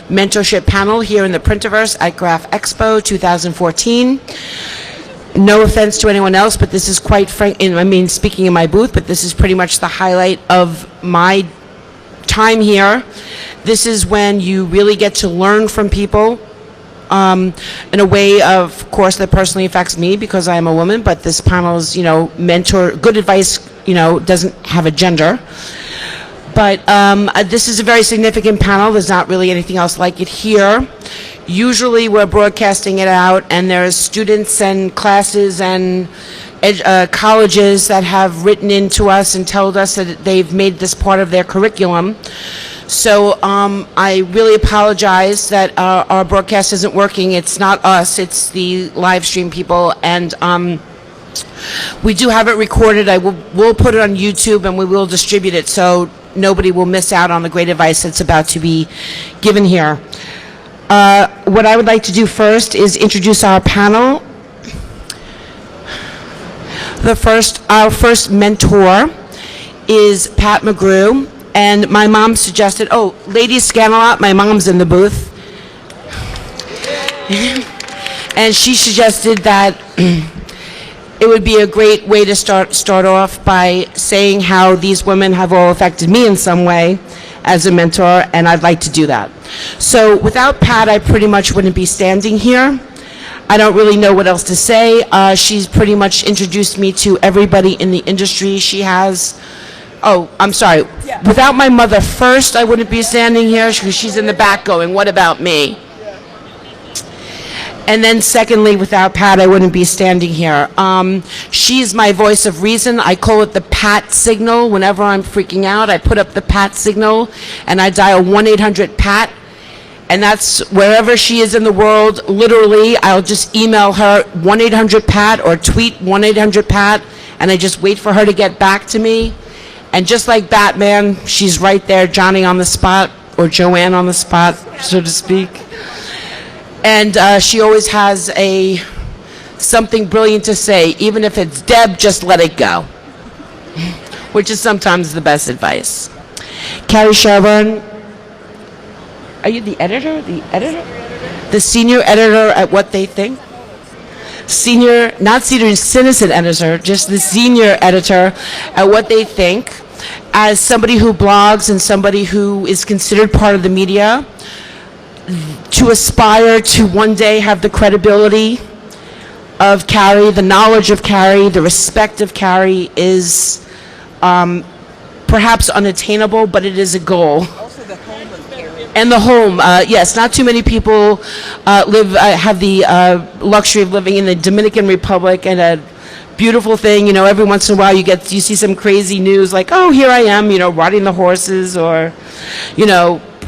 mentorship panel here in the Printerverse at Graph Expo 2014. No offense to anyone else, but this is quite frank, speaking in my booth, but this is pretty much the highlight of my time here. This is when you really get to learn from people in a way, of course, that personally affects me because I am a woman, but this panel is, mentor, good advice, doesn't have a gender. But this is a very significant panel. There's not really anything else like it here. Usually we're broadcasting it out, and there's students and classes and colleges that have written into us and told us that they've made this part of their curriculum. So I really apologize that our broadcast isn't working. It's not us, it's the live stream people, and we do have it recorded. We'll put it on YouTube, and we will distribute it so nobody will miss out on the great advice that's about to be given here. What I would like to do first is introduce our panel. Our first mentor is Pat McGrew, and my mom suggested, ladies scan a lot, my mom's in the booth. And she suggested that it would be a great way to start off by saying how these women have all affected me in some way as a mentor, and I'd like to do that. So without Pat, I pretty much wouldn't be standing here. I don't really know what else to say. She's pretty much introduced me to everybody in the industry. She has, I'm sorry. Yeah. Without my mother first, I wouldn't be standing here because she's in the back going, what about me? And then secondly, without Pat, I wouldn't be standing here. She's my voice of reason. I call it the Pat signal. Whenever I'm freaking out, I put up the Pat signal and I dial 1-800-PAT. And that's wherever she is in the world. Literally, I'll just email her 1-800-PAT or tweet 1-800-PAT, and I just wait for her to get back to me. And just like Batman, she's right there, Johnny on the spot, or Joanne on the spot, so to speak. And she always has something brilliant to say. Even if it's Deb, just let it go, which is sometimes the best advice. Cary Sherburne, are you the editor? The senior editor at What They Think? Senior, not senior citizen editor, just the senior editor at What They Think. As somebody who blogs and somebody who is considered part of the media, to aspire to one day have the credibility of Cary, the knowledge of Cary, the respect of Cary is perhaps unattainable, but it is a goal. Also the home of Cary. And the home, yes, not too many people have the luxury of living in the Dominican Republic, and a beautiful thing, every once in a while you see some crazy news like, oh, here I am, riding the horses, or,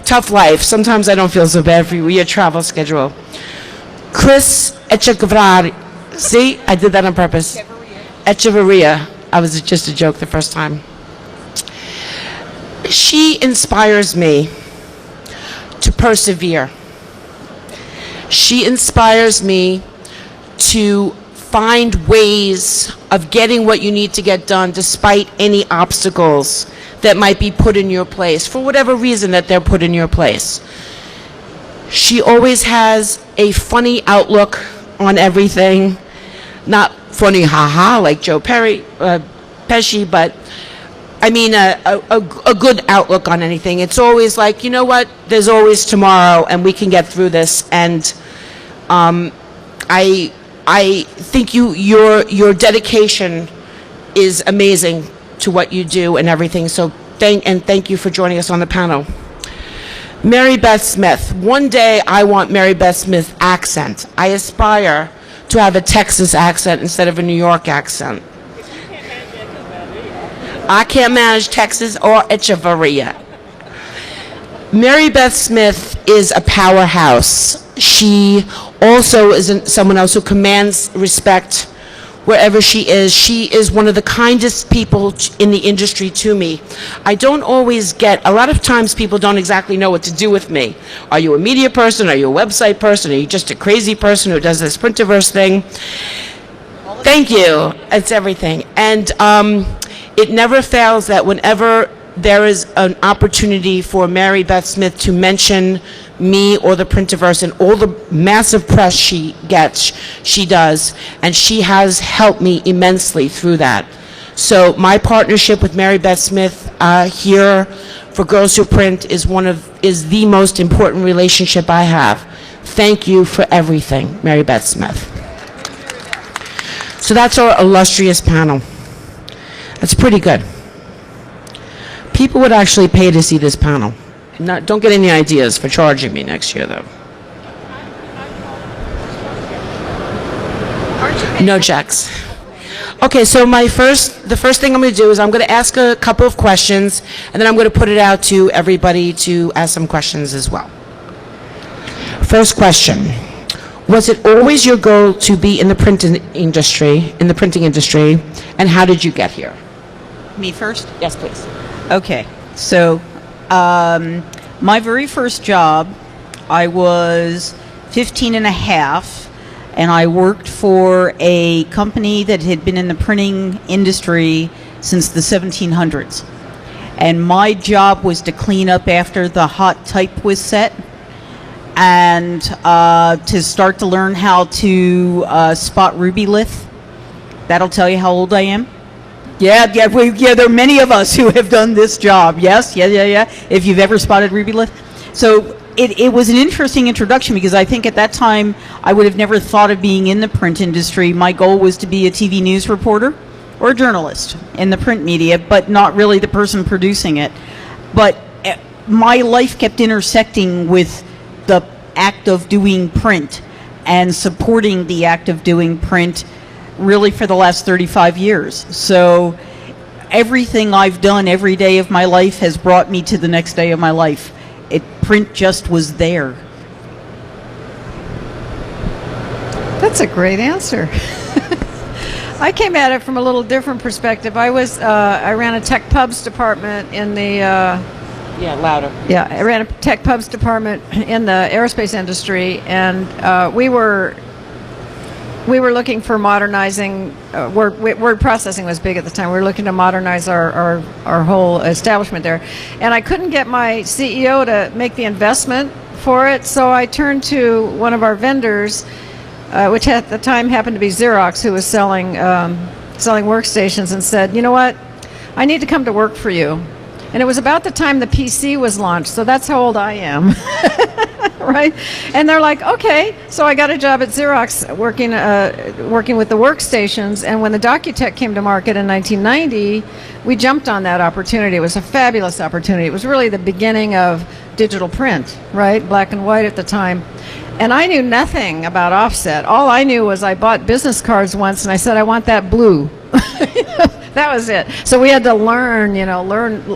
tough life. Sometimes I don't feel so bad for your travel schedule. Chris Echevarria. See, I did that on purpose. Echevarria. I was just a joke the first time. She inspires me to persevere. She inspires me to find ways of getting what you need to get done despite any obstacles that might be put in your place, for whatever reason that they're put in your place. She always has a funny outlook on everything. Not funny, haha, like Joe Pesci, but I mean a good outlook on anything. It's always like, you know what, there's always tomorrow and we can get through this. And I think your dedication is amazing to what you do and everything. So thank you for joining us on the panel. Mary Beth Smith. One day I want Mary Beth Smith's accent. I aspire to have a Texas accent instead of a New York accent. I can't manage Texas or Echevarria. Mary Beth Smith is a powerhouse. She also is someone else who commands respect wherever she is. She is one of the kindest people in the industry to me. I don't always a lot of times people don't exactly know what to do with me. Are you a media person? Are you a website person? Are you just a crazy person who does this Printerverse thing? Thank you. It's everything. And it never fails that whenever there is an opportunity for Mary Beth Smith to mention me or the Printerverse and all the massive press she gets, she does, and she has helped me immensely through that. So my partnership with Mary Beth Smith here for Girls Who Print is the most important relationship I have. Thank you for everything, Mary Beth Smith. So that's our illustrious panel. That's pretty good. People would actually pay to see this panel. Don't get any ideas for charging me next year, though. No checks. Okay, so the first thing I'm going to do is I'm going to ask a couple of questions, and then I'm going to put it out to everybody to ask some questions as well. First question: was it always your goal to be in the printing industry, and how did you get here? Me first? Yes, please. Okay, so my very first job, I was 15 and a half, and I worked for a company that had been in the printing industry since the 1700s. And my job was to clean up after the hot type was set, and to start to learn how to spot ruby lith. That'll tell you how old I am. Yeah, there are many of us who have done this job. Yes, yeah. If you've ever spotted ruby lith. So it was an interesting introduction, because I think at that time I would have never thought of being in the print industry. My goal was to be a TV news reporter or a journalist in the print media, but not really the person producing it. But my life kept intersecting with the act of doing print and supporting the act of doing print really for the last 35 years. So everything I've done every day of my life has brought me to the next day of my life. Print just was there. That's a great answer. I came at it from a little different perspective. I ran a tech pubs department in the louder. Yeah, I ran a tech pubs department in the aerospace industry, and we were looking for modernizing. Word processing was big at the time. We were looking to modernize our whole establishment there, and I couldn't get my CEO to make the investment for it. So I turned to one of our vendors, which at the time happened to be Xerox, who was selling workstations, and said, "You know what? I need to come to work for you." And it was about the time the PC was launched, so that's how old I am. Right? And they're like, okay. So I got a job at Xerox working with the workstations, and when the Docutech came to market in 1990, we jumped on that opportunity. It was a fabulous opportunity. It was really the beginning of digital print, right? Black and white at the time. And I knew nothing about offset. All I knew was I bought business cards once, and I said, I want that blue. That was it. So we had to learn.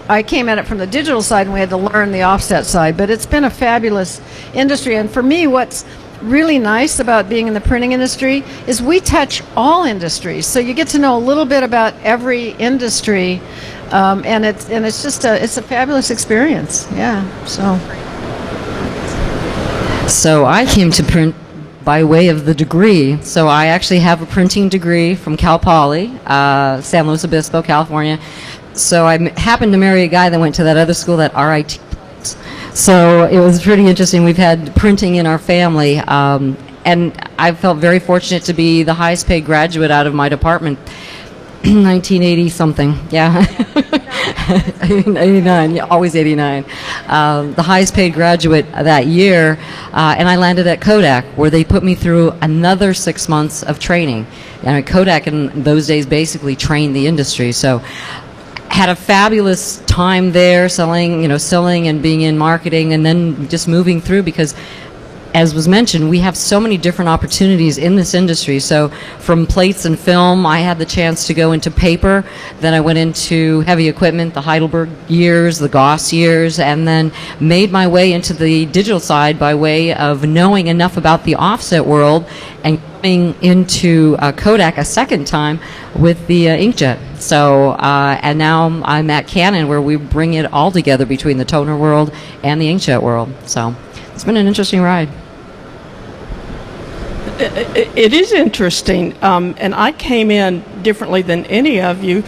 I came at it from the digital side, and we had to learn the offset side. But it's been a fabulous industry. And for me, what's really nice about being in the printing industry is we touch all industries. So you get to know a little bit about every industry, and it's just a fabulous experience. Yeah. So I came to print by way of the degree. So I actually have a printing degree from Cal Poly, San Luis Obispo, California. So I happened to marry a guy that went to that other school, that RIT. So it was pretty interesting. We've had printing in our family, and I felt very fortunate to be the highest paid graduate out of my department. 1980 something, yeah. 89, yeah, always 89. The highest paid graduate that year, and I landed at Kodak, where they put me through another 6 months of training. And Kodak in those days basically trained the industry. So had a fabulous time there, selling and being in marketing, and then just moving through, because as was mentioned, we have so many different opportunities in this industry. So from plates and film, I had the chance to go into paper. Then I went into heavy equipment, the Heidelberg years, the Goss years, and then made my way into the digital side by way of knowing enough about the offset world and coming into Kodak a second time with the inkjet. So, and now I'm at Canon, where we bring it all together between the toner world and the inkjet world. So it's been an interesting ride. It is interesting, and I came in differently than any of you.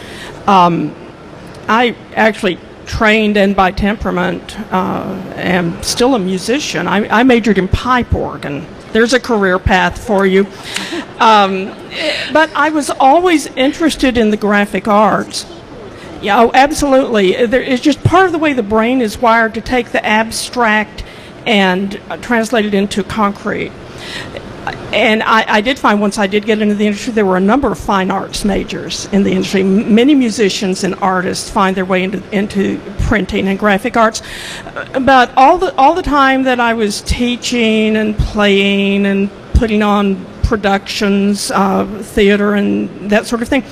I actually trained and by temperament am still a musician. I majored in pipe organ. There's a career path for you. But I was always interested in the graphic arts. Yeah, oh, absolutely. It's just part of the way the brain is wired to take the abstract and translate it into concrete. And I did find once I did get into the industry, there were a number of fine arts majors in the industry. Many musicians and artists find their way into printing and graphic arts. But all the time that I was teaching and playing and putting on productions, theater and that sort of thing,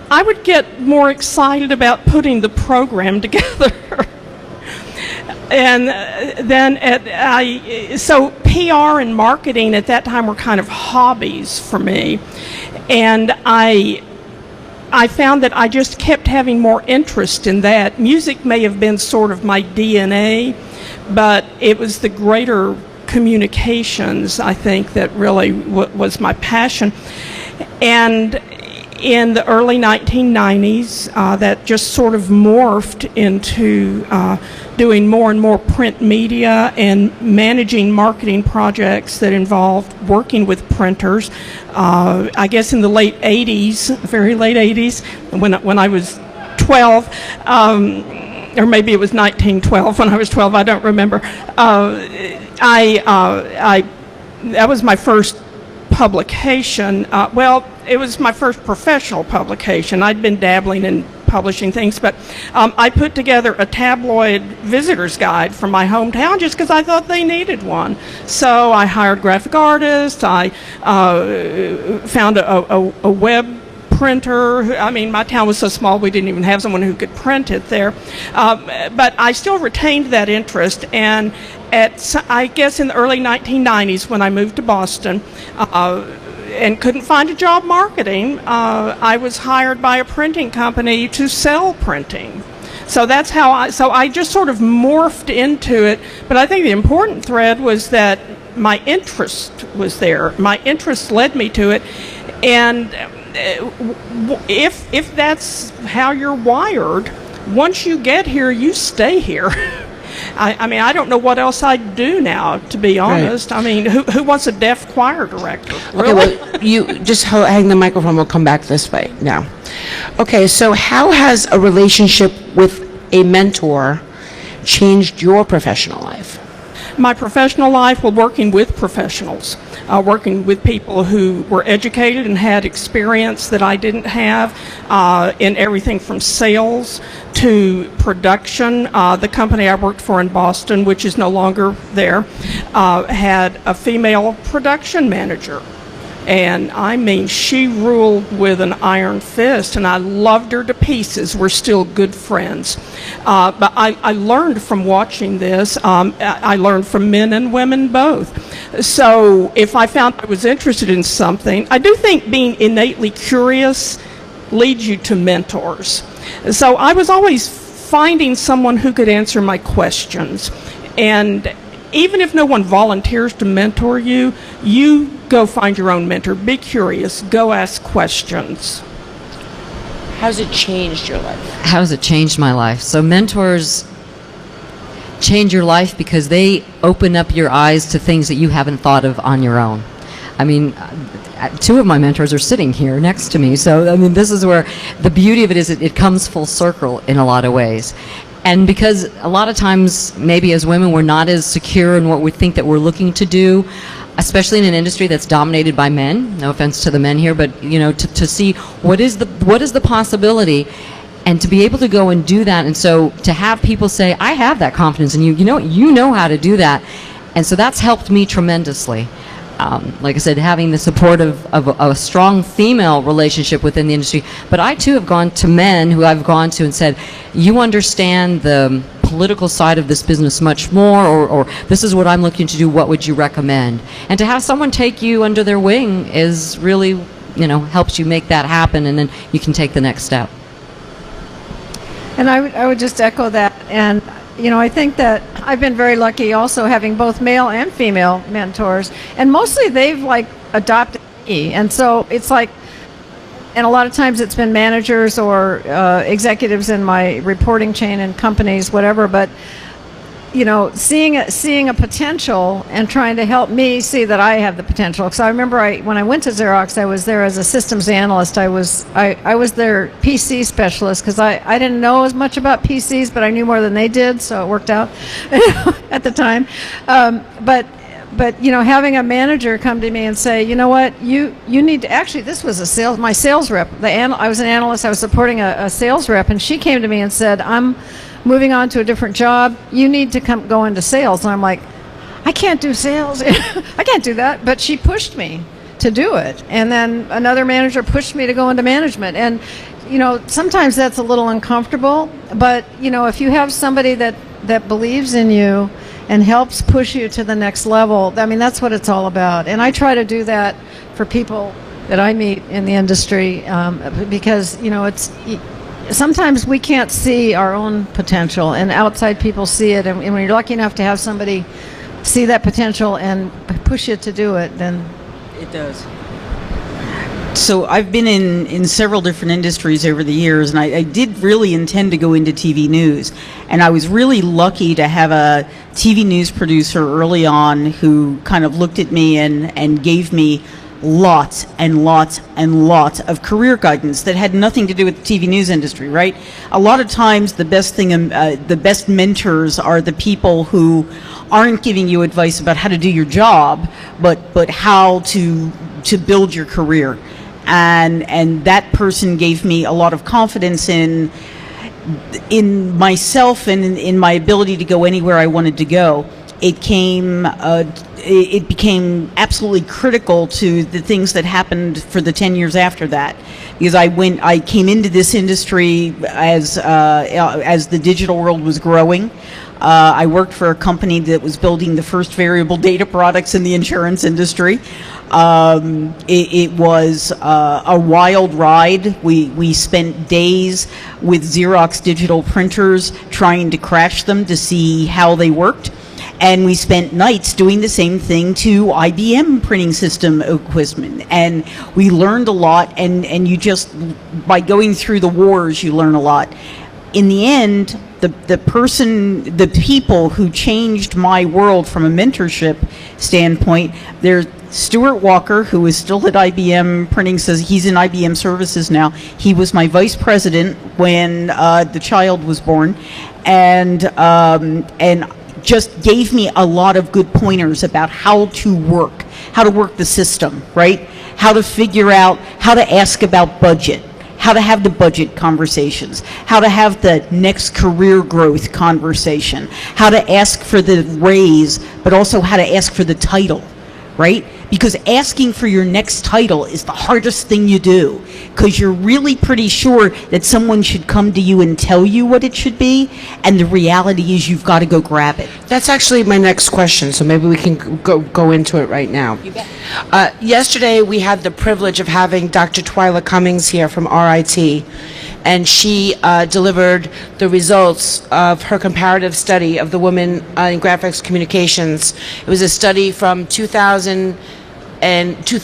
I would get more excited about putting the program together. And then so PR and marketing at that time were kind of hobbies for me. And I found that I just kept having more interest in that. Music may have been sort of my DNA, but it was the greater communications, I think, that really was my passion. And in the early 1990s, that just sort of morphed into doing more and more print media and managing marketing projects that involved working with printers. I guess in the late 80s, very late 80s, when I was 12, or maybe it was 1912 when I was 12, I don't remember. That was my first publication. Well, it was my first professional publication. I'd been dabbling in publishing things, but I put together a tabloid visitor's guide from my hometown just because I thought they needed one. So I hired graphic artists. I found a web printer. I mean, my town was so small we didn't even have someone who could print it there. But I still retained that interest, and I guess in the early 1990s when I moved to Boston and couldn't find a job marketing, I was hired by a printing company to sell printing. So that's how I just sort of morphed into it. But I think the important thread was that my interest was there. My interest led me to it. And if that's how you're wired, once you get here, you stay here. I mean, I don't know what else I'd do now, to be honest. Right. I mean, who wants a deaf choir director? Really? Okay, well, you just hang the microphone. We'll come back this way now. Okay, so how has a relationship with a mentor changed your professional life? My professional life, well, working with professionals, working with people who were educated and had experience that I didn't have in everything from sales to production. The company I worked for in Boston, which is no longer there, had a female production manager. And I mean, she ruled with an iron fist, and I loved her to pieces. We're still good friends. But I learned from watching this. I learned from men and women both. So if I found I was interested in something, I do think being innately curious leads you to mentors. So I was always finding someone who could answer my questions. And even if no one volunteers to mentor you, you go find your own mentor. Be curious. Go ask questions. How's it changed your life? How has it changed my life? So mentors change your life because they open up your eyes to things that you haven't thought of on your own. I mean, two of my mentors are sitting here next to me. So, I mean, this is where the beauty of it is it comes full circle in a lot of ways. And because a lot of times, maybe as women, we're not as secure in what we think that we're looking to do, especially in an industry that's dominated by men. No offense to the men here, but you know, to see what is the possibility, and to be able to go and do that. And so to have people say, "I have that confidence in you. You know how to do that," and so that's helped me tremendously. Like I said, having the support of a strong female relationship within the industry. But I, too, have gone to men who I've gone to and said, you understand the political side of this business much more, or this is what I'm looking to do, what would you recommend? And to have someone take you under their wing is really, helps you make that happen, and then you can take the next step. And I would just echo that. And I think that I've been very lucky also having both male and female mentors, and mostly they've adopted me. And so it's like and a lot of times it's been managers or executives in my reporting chain in companies, whatever. But seeing a potential and trying to help me see that I have the potential. Because I remember when I went to Xerox, I was there as a systems analyst. I was their PC specialist because I didn't know as much about PCs, but I knew more than they did, so it worked out at the time. But having a manager come to me and say, you know what, you need to, actually, this was my sales rep. I was an analyst. I was supporting a sales rep, and she came to me and said, I'm moving on to a different job. You need to go into sales. And I'm like, I can't do sales. I can't do that. But she pushed me to do it. And then another manager pushed me to go into management. And, sometimes that's a little uncomfortable. But, if you have somebody that believes in you and helps push you to the next level, I mean, that's what it's all about. And I try to do that for people that I meet in the industry because, sometimes we can't see our own potential, and outside people see it. And when you're lucky enough to have somebody see that potential and push you to do it, then it does. So I've been in several different industries over the years, and I did really intend to go into TV news. And I was really lucky to have a TV news producer early on who kind of looked at me and gave me lots and lots and lots of career guidance that had nothing to do with the TV news industry, right? A lot of times the best mentors are the people who aren't giving you advice about how to do your job, but how to build your career. And that person gave me a lot of confidence in myself and in my ability to go anywhere I wanted to go. It became absolutely critical to the things that happened for the 10 years after that, because I came into this industry as the digital world was growing. I worked for a company that was building the first variable data products in the insurance industry. It was a wild ride. We spent days with Xerox digital printers trying to crash them to see how they worked. And we spent nights doing the same thing to IBM printing system equipment. And we learned a lot, and you just, by going through the wars, you learn a lot. In the end, the people who changed my world from a mentorship standpoint, there's Stuart Walker, who is still at IBM printing, says he's in IBM services now. He was my vice president when the child was born, and just gave me a lot of good pointers about how to work the system, right? How to figure out, how to ask about budget, how to have the budget conversations, how to have the next career growth conversation, how to ask for the raise, but also how to ask for the title, right? Because asking for your next title is the hardest thing you do, because you're really pretty sure that someone should come to you and tell you what it should be, and the reality is you've got to go grab it. That's actually my next question, so maybe we can go into it right now. You bet. Yesterday we had the privilege of having Dr. Twyla Cummings here from RIT, and she delivered the results of her comparative study of the women in graphics communications. It was a study from 2000 to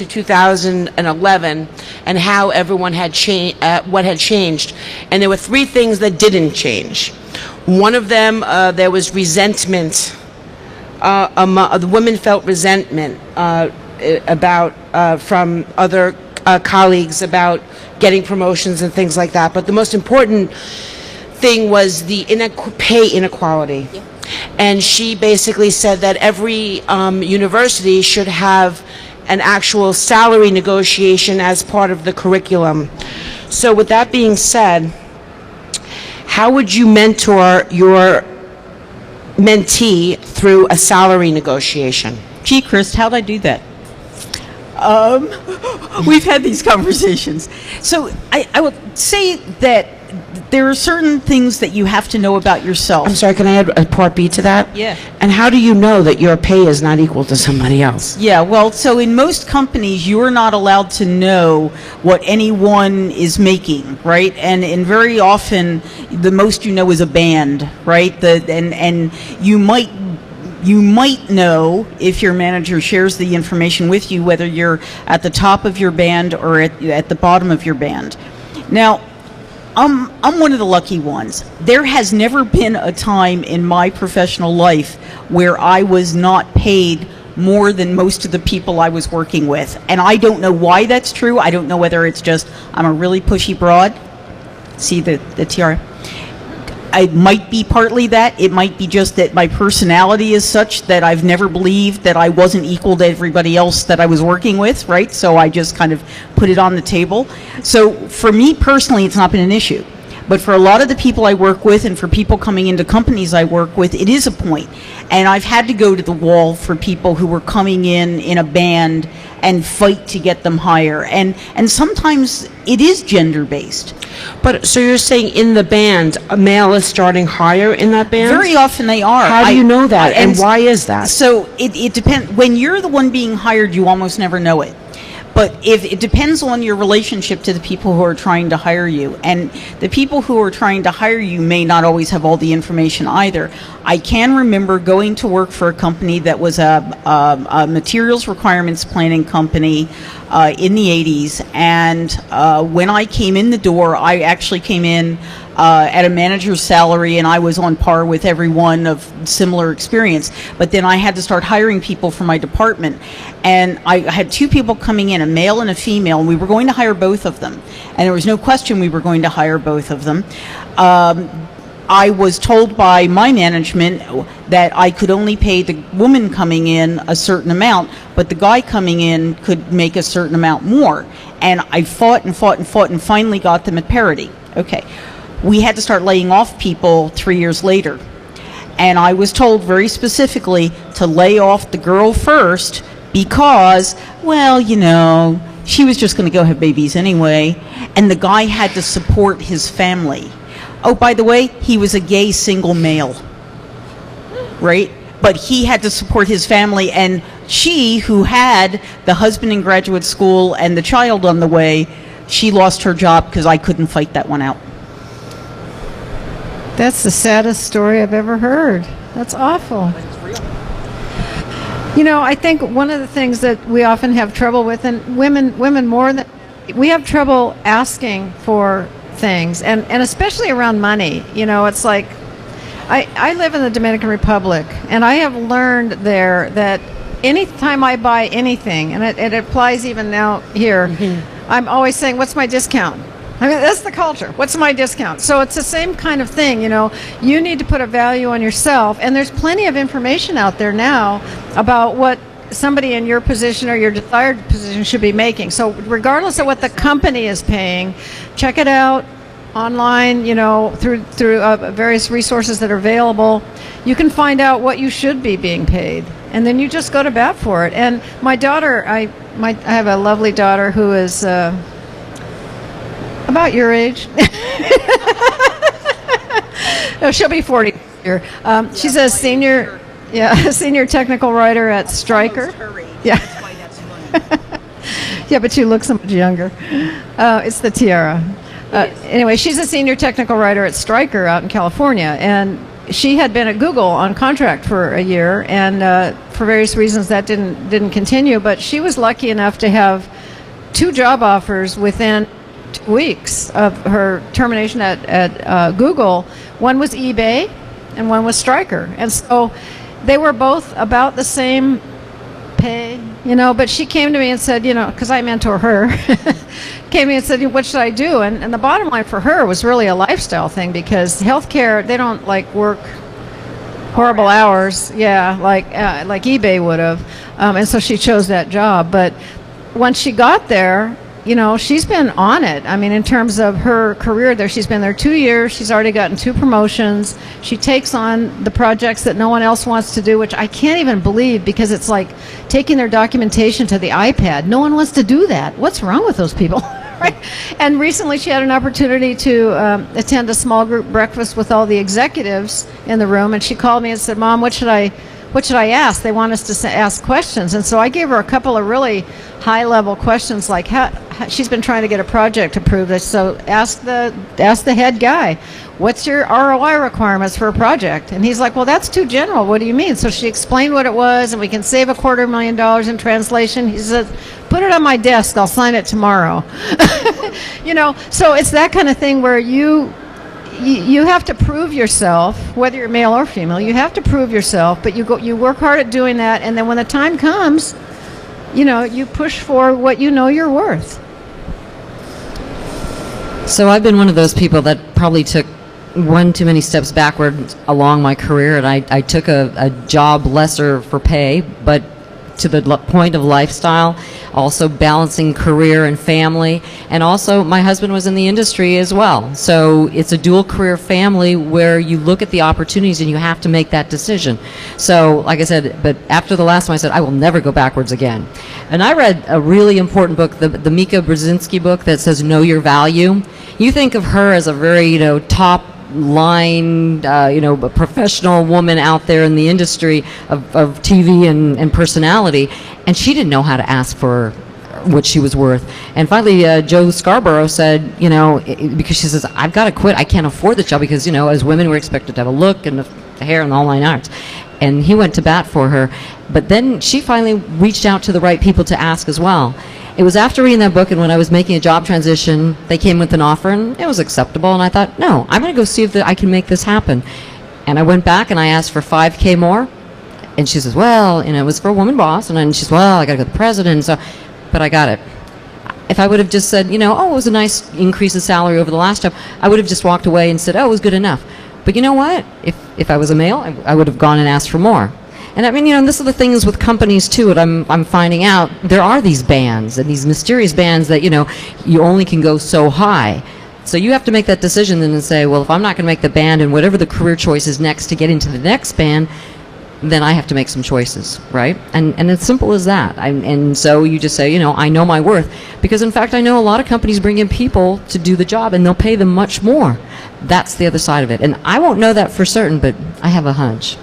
2011, and how everyone had changed, what had changed. And there were three things that didn't change. One of them, there was resentment. The women felt resentment from other colleagues about getting promotions and things like that. But the most important thing was the pay inequality. Yeah. And she basically said that every university should have an actual salary negotiation as part of the curriculum. So with that being said, how would you mentor your mentee through a salary negotiation? Gee, Chris, how'd I do that? We've had these conversations. So I would say that there are certain things that you have to know about yourself. I'm sorry, can I add a part B to that? Yeah. And how do you know that your pay is not equal to somebody else? Yeah, well, so in most companies, you're not allowed to know what anyone is making, right? And very often, the most you know is a band, right? And you might you might know if your manager shares the information with you, whether you're at the top of your band or at the bottom of your band. Now, I'm one of the lucky ones. There has never been a time in my professional life where I was not paid more than most of the people I was working with. And I don't know why that's true. I don't know whether it's just I'm a really pushy broad. See the tiara? It might be partly that. It might be just that my personality is such that I've never believed that I wasn't equal to everybody else that I was working with, right? So I just kind of put it on the table. So for me personally, it's not been an issue. But for a lot of the people I work with and for people coming into companies I work with, it is a point. And I've had to go to the wall for people who were coming in a band and fight to get them higher. And sometimes it is gender-based. But so you're saying in the band, a male is starting higher in that band? Very often they are. How do you know that, and why is that? So it depends. When you're the one being hired, you almost never know it. But if it depends on your relationship to the people who are trying to hire you, and the people who are trying to hire you may not always have all the information either. I can remember going to work for a company that was a materials requirements planning company in the 80s, and when I came in the door, I actually came in at a manager's salary, and I was on par with everyone of similar experience. But then I had to start hiring people for my department, and I had two people coming in, a male and a female, and we were going to hire both of them. And there was no question we were going to hire both of them. I was told by my management that I could only pay the woman coming in a certain amount, but the guy coming in could make a certain amount more. And I fought and fought and fought and finally got them at parity. Okay. We had to start laying off people 3 years later. And I was told very specifically to lay off the girl first because, well, you know, she was just going to go have babies anyway. And the guy had to support his family. Oh, by the way, he was a gay single male, right? But he had to support his family, and she, who had the husband in graduate school and the child on the way, she lost her job because I couldn't fight that one out. That's the saddest story I've ever heard. That's awful. You know, I think one of the things that we often have trouble with, and women more than, we have trouble asking for things, and especially around money. You know, it's like, I live in the Dominican Republic, and I have learned there that anytime I buy anything, and it applies even now here, I'm always saying, what's my discount? I mean, that's the culture. What's my discount? So it's the same kind of thing, you know. You need to put a value on yourself, and there's plenty of information out there now about what somebody in your position or your desired position should be making. So regardless of what the company is paying, check it out online, you know, through various resources that are available. You can find out what you should be being paid, and then you just go to bat for it. And my daughter, I have a lovely daughter who is about your age. No, she'll be 40 here. She's a senior technical writer at Stryker. Yeah. Yeah, but you look so much younger. It's the tiara. Anyway, she's a senior technical writer at Stryker out in California, and she had been at Google on contract for a year, and for various reasons that didn't continue. But she was lucky enough to have 2 job offers within 2 weeks of her termination at Google. One was eBay, and one was Stryker, and so they were both about the same pay, you know. But she came to me and said, you know, because I mentor her, came to me and said, what should I do? And the bottom line for her was really a lifestyle thing, because healthcare, they don't like work horrible hours, yeah, like eBay would have, and so she chose that job. But once she got there, you know, she's been on it. I mean, in terms of her career there, she's been there 2 years. She's already gotten 2 promotions. She takes on the projects that no one else wants to do, which I can't even believe, because it's like taking their documentation to the iPad. No one wants to do that. What's wrong with those people? Right? And recently she had an opportunity to attend a small group breakfast with all the executives in the room, and she called me and said, Mom, what should I what should I ask? They want us to ask questions. And so I gave her a couple of really high-level questions, like she's been trying to get a project approved. So ask the head guy, what's your ROI requirements for a project? And he's like, well, that's too general. What do you mean? So she explained what it was, and we can save $250,000 in translation. He says, put it on my desk. I'll sign it tomorrow. So it's that kind of thing where you have to prove yourself, whether you're male or female. You have to prove yourself, but you work hard at doing that, and then when the time comes, you push for what you know you're worth. So I've been one of those people that probably took one too many steps backward along my career, and I took a job lesser for pay, but to the point of lifestyle, also balancing career and family, and also my husband was in the industry as well. So it's a dual career family where you look at the opportunities and you have to make that decision. So like I said, but after the last one I said, I will never go backwards again. And I read a really important book, the Mika Brzezinski book that says Know Your Value. You think of her as a very, top line, a professional woman out there in the industry of TV and personality, and she didn't know how to ask for what she was worth. And finally, Joe Scarborough said, because she says, I've got to quit. I can't afford this job because, as women, we're expected to have a look and the hair and the whole 9 yards. And he went to bat for her. But then she finally reached out to the right people to ask as well. It was after reading that book, and when I was making a job transition, they came with an offer, and it was acceptable. And I thought, no, I'm going to go see if I can make this happen. And I went back and I asked for $5,000 more. And she says, well, it was for a woman boss. And then she says, well, I got to go to the president. So, but I got it. If I would have just said, it was a nice increase in salary over the last job, I would have just walked away and said, oh, it was good enough. But you know what? If I was a male, I would have gone and asked for more. And I mean, this are the things with companies too. What I'm finding out, there are these bands and these mysterious bands that you only can go so high. So you have to make that decision then and say, well, if I'm not going to make the band and whatever the career choice is next to get into the next band, then I have to make some choices, right? And it's simple as that. And so you just say, I know my worth, because in fact I know a lot of companies bring in people to do the job and they'll pay them much more. That's the other side of it, and I won't know that for certain, but I have a hunch.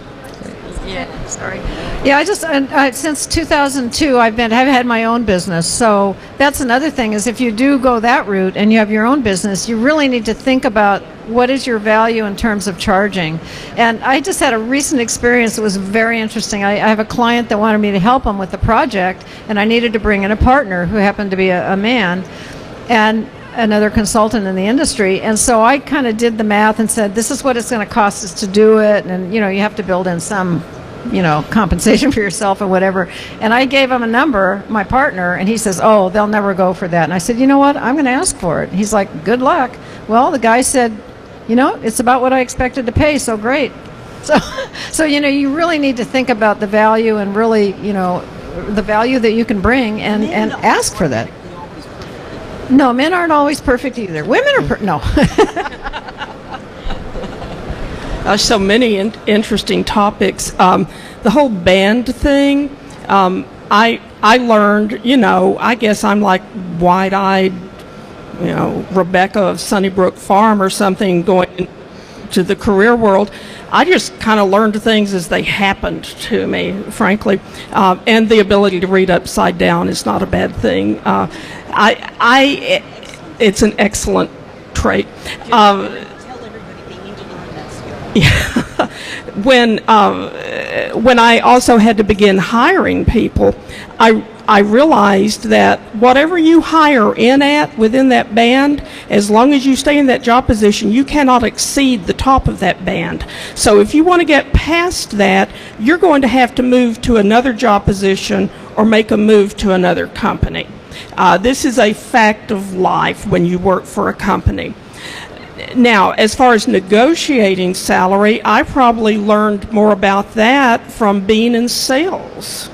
Yeah, sorry. Yeah, I since 2002, I've had my own business. So that's another thing, is if you do go that route and you have your own business, you really need to think about what is your value in terms of charging. And I just had a recent experience that was very interesting. I have a client that wanted me to help him with the project, and I needed to bring in a partner who happened to be a man and another consultant in the industry. And so I kind of did the math and said, this is what it's going to cost us to do it. And, you have to build in some compensation for yourself and whatever. And I gave him a number, my partner, and he says, oh, they'll never go for that. And I said, you know what, I'm going to ask for it. And he's like, good luck. Well, the guy said, it's about what I expected to pay, so great. So you really need to think about the value and really, the value that you can bring and ask for that. No, men aren't always perfect either. Women are no. So many interesting topics. The whole band thing, I learned, I guess I'm like wide-eyed, Rebecca of Sunnybrook Farm or something going into the career world. I just kind of learned things as they happened to me, frankly. And the ability to read upside down is not a bad thing. It's an excellent trait. Yeah. When I also had to begin hiring people, I realized that whatever you hire within that band, as long as you stay in that job position, you cannot exceed the top of that band. So if you want to get past that, you're going to have to move to another job position or make a move to another company. This is a fact of life when you work for a company. Now, as far as negotiating salary, I probably learned more about that from being in sales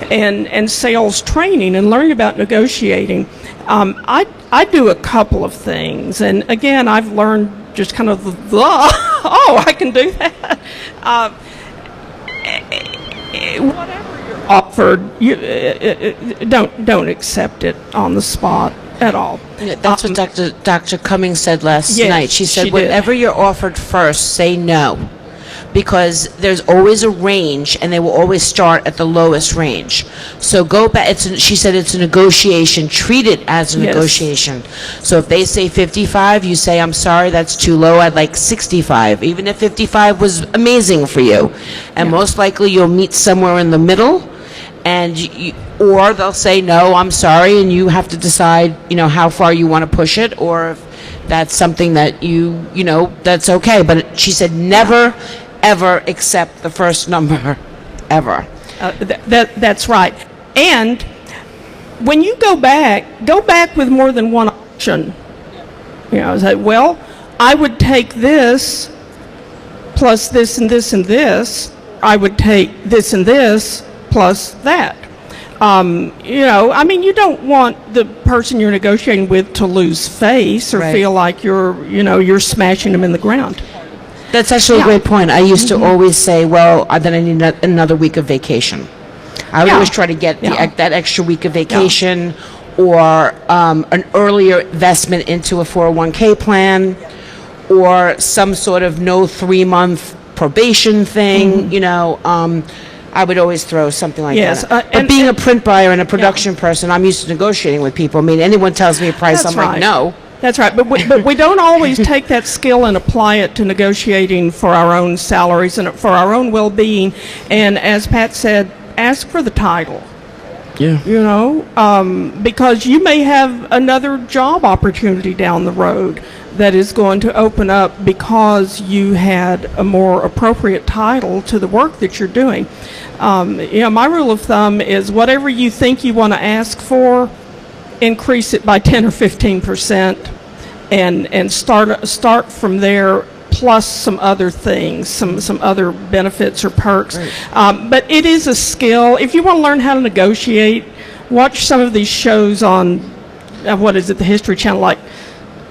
and sales training and learning about negotiating. I do a couple of things, and again, I've learned just kind of oh, I can do that. Whatever you're offered, don't accept it on the spot at all. Yeah, that's what Dr. Cummings said last night. She said, she did. whatever you're offered first, say no. because there's always a range, and they will always start at the lowest range. So go back. She said it's a negotiation. Treat it as a Yes. negotiation. So if they say 55, you say, I'm sorry, that's too low. I'd like 65. Even if 55 was amazing for you. And most likely you'll meet somewhere in the middle, and or they'll say, no, I'm sorry, and you have to decide, how far you want to push it, or if that's something that that's okay. But she said never, ever accept the first number, ever. That's right. And when you go back with more than one option. Say, well, I would take this plus this and this and this. I would take this and this plus that. You don't want the person you're negotiating with to lose face or Right. feel like you're smashing them in the ground. That's actually a great point. I used to always say, well, then I need another week of vacation. I would always try to get that extra week of vacation, or an earlier investment into a 401k plan, or some sort of no 3-month probation thing. I would always throw something like Yes, that. But being a print buyer and a production person, I'm used to negotiating with people. I mean, anyone tells me a price, That's I'm like, right. no. That's right, but we don't always take that skill and apply it to negotiating for our own salaries and for our own well-being. And as Pat said, ask for the title. Yeah. Because you may have another job opportunity down the road that is going to open up because you had a more appropriate title to the work that you're doing. My rule of thumb is whatever you think you want to ask for, increase it by 10 or 15%, and start from there, plus some other things, some other benefits or perks. Right. But it is a skill. If you want to learn how to negotiate, watch some of these shows on the History Channel, like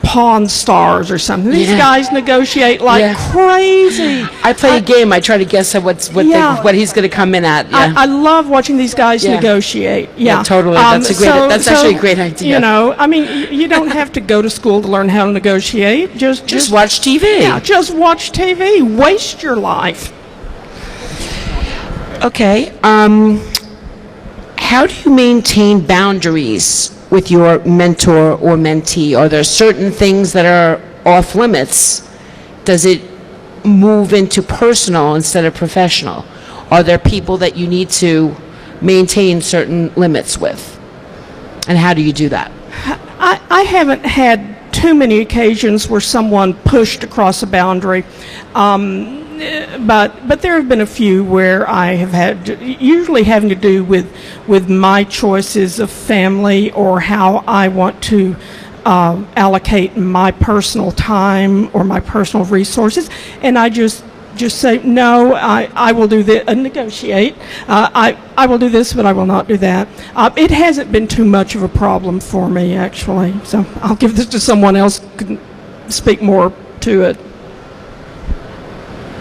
Pawn Stars or something. These guys negotiate like crazy. I play a game. I try to guess what he's going to come in at. Yeah. I love watching these guys negotiate. Yeah, totally. That's actually a great idea. You don't have to go to school to learn how to negotiate. Just watch TV. Yeah, just watch TV. Waste your life. Okay. How do you maintain boundaries with your mentor or mentee? Are there certain things that are off limits? Does it move into personal instead of professional? Are there people that you need to maintain certain limits with? And how do you do that? I haven't had too many occasions where someone pushed across a boundary. But there have been a few where I have had, usually having to do with my choices of family or how I want to allocate my personal time or my personal resources, and I just say, no, I will do this, negotiate. I will do this, but I will not do that. It hasn't been too much of a problem for me, actually. So I'll give this to someone else who can speak more to it.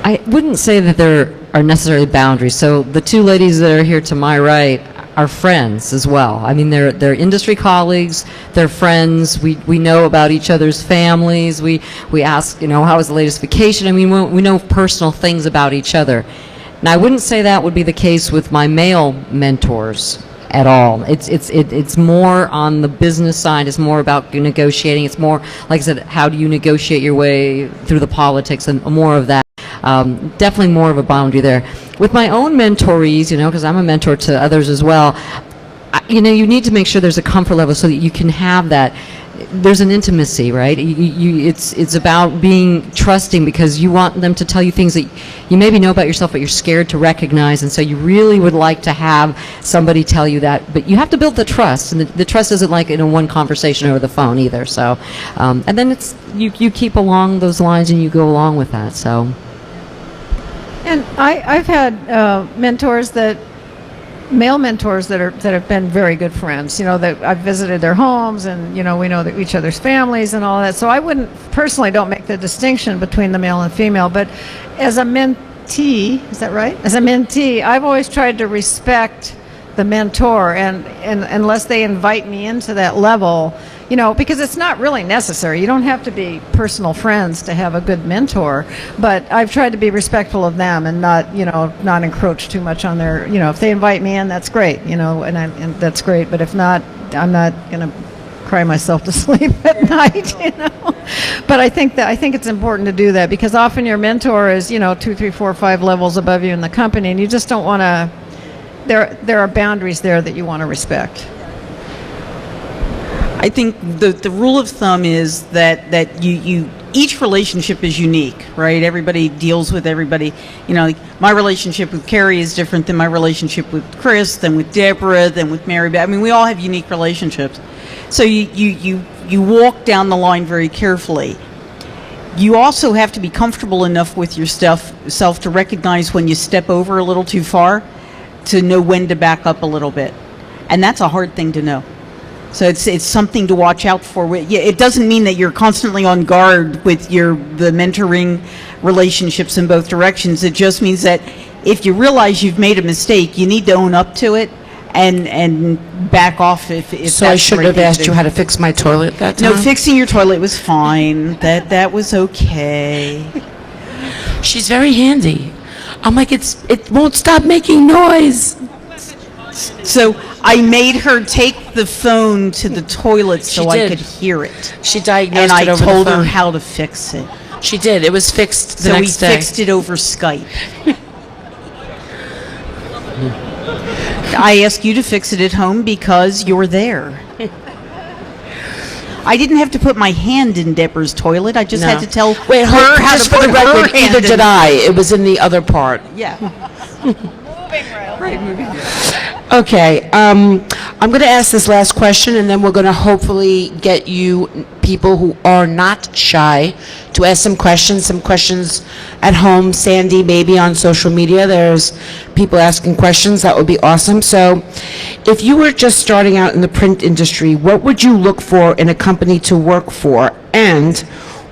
I wouldn't say that there are necessarily boundaries. So the two ladies that are here to my right are friends as well. I mean, they're industry colleagues, they're friends. We know about each other's families. We ask, how was the latest vacation? I mean, we know personal things about each other. Now, I wouldn't say that would be the case with my male mentors at all. It's more on the business side. It's more about negotiating. It's more, like I said, how do you negotiate your way through the politics and more of that. Definitely more of a boundary there. With my own mentorees, because I'm a mentor to others as well, you need to make sure there's a comfort level so that you can have that. There's an intimacy, right? It's about being trusting because you want them to tell you things that you maybe know about yourself, but you're scared to recognize, and so you really would like to have somebody tell you that. But you have to build the trust, and the trust isn't like in a one conversation over the phone either. So, and then it's you keep along those lines and you go along with that. So. And I've had male mentors that have been very good friends. That I've visited their homes, and we know each other's families and all that. So I don't make the distinction between the male and female. But as a mentee, is that right? As a mentee, I've always tried to respect the mentor, and unless they invite me into that level, you know, because it's not really necessary. You don't have to be personal friends to have a good mentor, but I've tried to be respectful of them and not, you know, not encroach too much on their, you know, if they invite me in, that's great, you know, and that's great, but if not, I'm not going to cry myself to sleep at night, you know. But I think it's important to do that, because often your mentor is, you know, 2, 3, 4, 5 levels above you in the company, and you just don't want to. There are boundaries there that you want to respect. I think the rule of thumb is that you each relationship is unique, right? Everybody deals with everybody. You know, like my relationship with Cary is different than my relationship with Chris, than with Deborah, than with Mary. I mean, we all have unique relationships. So you walk down the line very carefully. You also have to be comfortable enough with yourself to recognize when you step over a little too far, to know when to back up a little bit. And that's a hard thing to know. So it's something to watch out for. It doesn't mean that you're constantly on guard with the mentoring relationships in both directions. It just means that if you realize you've made a mistake, you need to own up to it and back off if So I shouldn't have asked you how to fix my toilet that time? No, fixing your toilet was fine. That was okay. She's very handy. I'm like, it won't stop making noise. So I made her take the phone to the toilet so She I did. could hear it. She diagnosed And I it over told the her phone. how to fix it. She did. It was fixed the So we next day. fixed it over Skype. I asked you to fix it at home because you're there. I didn't have to put my hand in Deborah's toilet. I just had to tell Wait, her how to just for put the her record, hand either in. did I. It was in the other part. Yeah. Okay, I'm going to ask this last question, and then we're going to hopefully get you people who are not shy to ask some questions at home. Sandy, maybe on social media, there's people asking questions. That would be awesome. So if you were just starting out in the print industry, what would you look for in a company to work for, and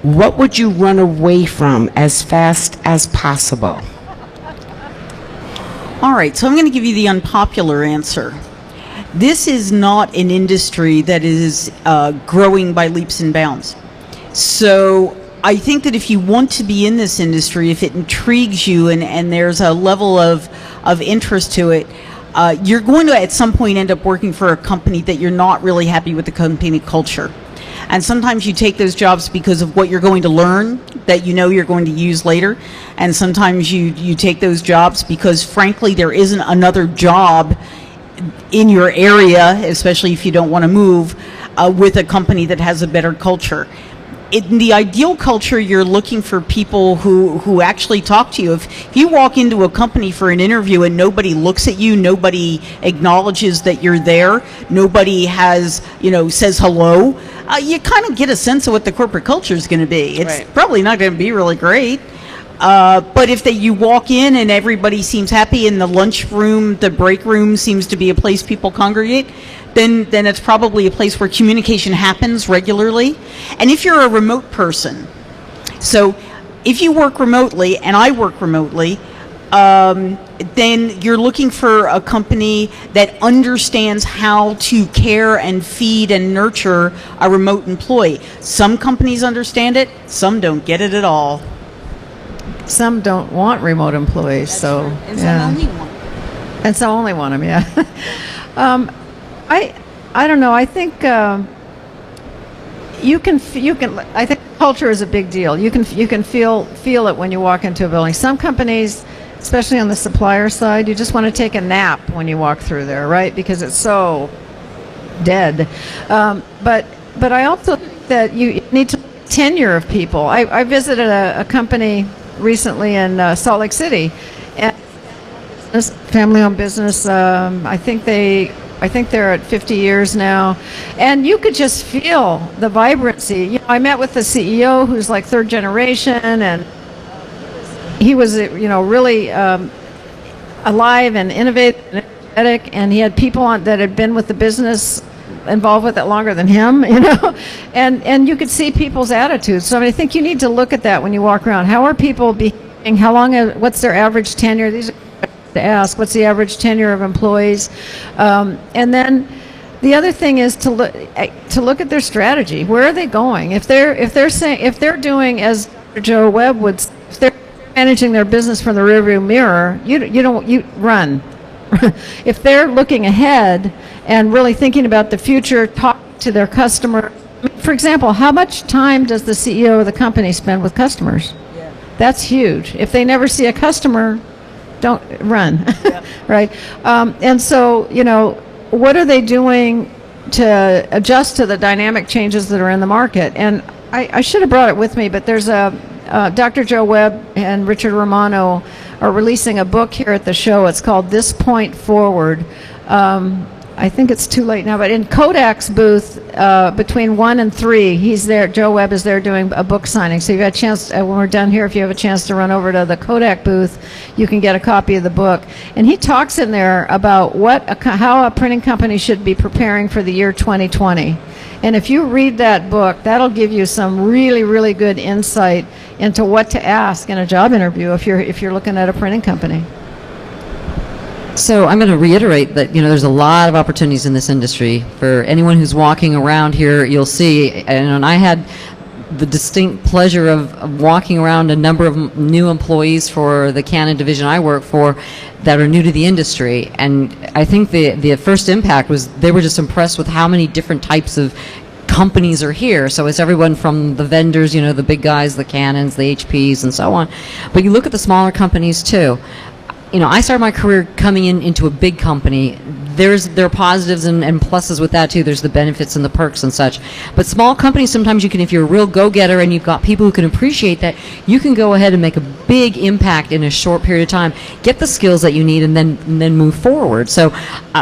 what would you run away from as fast as possible? All right, so I'm going to give you the unpopular answer. This is not an industry that is growing by leaps and bounds. So I think that if you want to be in this industry, if it intrigues you and there's a level of interest to it, you're going to at some point end up working for a company that you're not really happy with the company culture. And sometimes you take those jobs because of what you're going to learn that you know you're going to use later. And sometimes you take those jobs because, frankly, there isn't another job in your area, especially if you don't want to move, with a company that has a better culture. In the ideal culture, you're looking for people who actually talk to you. If you walk into a company for an interview and nobody looks at you, nobody acknowledges that you're there, nobody says hello, you kind of get a sense of what the corporate culture is going to be. It's probably not going to be really great. But if you walk in and everybody seems happy and the lunchroom, the break room seems to be a place people congregate, then it's probably a place where communication happens regularly. And if you're a remote person, so if you work remotely and I work remotely, then you're looking for a company that understands how to care and feed and nurture a remote employee. Some companies understand it, some don't get it at all. Some don't want remote employees, so And some only want. And some only want them, yeah. I don't know. I think you can. I think culture is a big deal. You can feel it when you walk into a building. Some companies, especially on the supplier side, you just want to take a nap when you walk through there, right? Because it's so dead. But I also think that you need to tenure of people. I visited a company recently in Salt Lake City, and family-owned business. I think they're at 50 years now, and you could just feel the vibrancy. You know, I met with the CEO, who's like third generation, and he was, really alive and innovative and energetic, and he had people that had been with the business involved with it longer than him, and you could see people's attitudes. So I think you need to look at that when you walk around. How are people behaving? What's their average tenure? These are to ask. What's the average tenure of employees? And then The other thing is to look at their strategy. Where are they going? If they're doing, as Joe Webb would, if they're managing their business from the rearview mirror, you run. If they're looking ahead and really thinking about the future, talk to their customer. For example, how much time does the CEO of the company spend with customers? Yeah. That's huge. If they never see a customer, don't run, yeah. Right? And so, what are they doing to adjust to the dynamic changes that are in the market? And I should have brought it with me, but there's Dr. Joe Webb and Richard Romano are releasing a book here at the show. It's called This Point Forward. I think it's too late now, but in Kodak's booth, between 1 and 3, he's there. Joe Webb is there doing a book signing. So you've got a chance, when we're done here, if you have a chance to run over to the Kodak booth, you can get a copy of the book. And he talks in there about how a printing company should be preparing for the year 2020. And if you read that book, that'll give you some really, really good insight into what to ask in a job interview if you're looking at a printing company. So I'm going to reiterate that, there's a lot of opportunities in this industry. For anyone who's walking around here, you'll see, and I had the distinct pleasure of walking around a number of new employees for the Canon division I work for that are new to the industry. And I think the first impact was they were just impressed with how many different types of companies are here. So it's everyone from the vendors, the big guys, the Canons, the HPs, and so on. But you look at the smaller companies too. I started my career coming into a big company. There are positives and pluses with that too. There's the benefits and the perks and such. But small companies, sometimes you can, if you're a real go-getter and you've got people who can appreciate that, you can go ahead and make a big impact in a short period of time, get the skills that you need, and then move forward. So